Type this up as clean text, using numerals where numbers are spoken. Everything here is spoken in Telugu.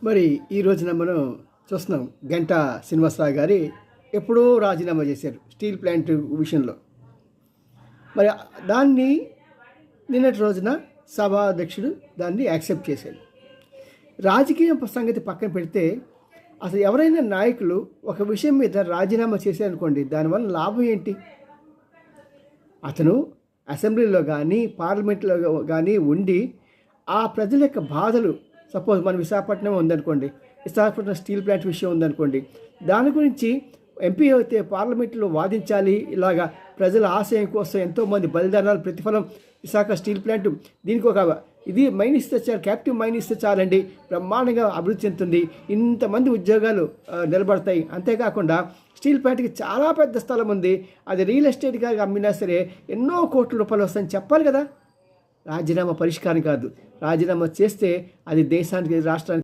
మరి ఈ రోజున మనం చూస్తున్నాం గంటా శ్రీనివాసరావు గారి ఎప్పుడో రాజీనామా చేశారు స్టీల్ ప్లాంట్ విషయంలో. మరి దాన్ని నిన్నటి రోజున సభాధ్యక్షుడు దాన్ని యాక్సెప్ట్ చేశాడు. రాజకీయ సంగతి పక్కన పెడితే అసలు ఎవరైనా నాయకులు ఒక విషయం మీద రాజీనామా చేశారనుకోండి, దానివల్ల లాభం ఏంటి? అతను అసెంబ్లీలో కానీ పార్లమెంట్లో కానీ ఉండి ఆ ప్రజల యొక్క బాధలు, సపోజ్ మన విశాఖపట్నం ఉందనుకోండి, విశాఖపట్నం స్టీల్ ప్లాంట్ విషయం ఉందనుకోండి, దాని గురించి ఎంపీ అయితే పార్లమెంట్లో వాదించాలి. ఇలాగా ప్రజల ఆశయం కోసం ఎంతోమంది బలిదానాలు ప్రతిఫలం విశాఖ స్టీల్ ప్లాంట్, దీనికి ఒక ఇది మైన్ ఇస్తే చాలు, క్యాప్టివ్ మైన్ ఇస్తే చాలండి, బ్రహ్మాండంగా అభివృద్ధి చెందుతుంది, ఇంతమంది ఉద్యోగాలు నిలబడతాయి. అంతేకాకుండా స్టీల్ ప్లాంట్కి చాలా పెద్ద స్థలం ఉంది, అది రియల్ ఎస్టేట్గా అమ్మినా సరే ఎన్నో కోట్ల రూపాయలు వస్తాయని చెప్పాలి కదా. రాజీనామా పరిష్కారం కాదు. రాజీనామా చేస్తే అది దేశానికి రాష్ట్రానికి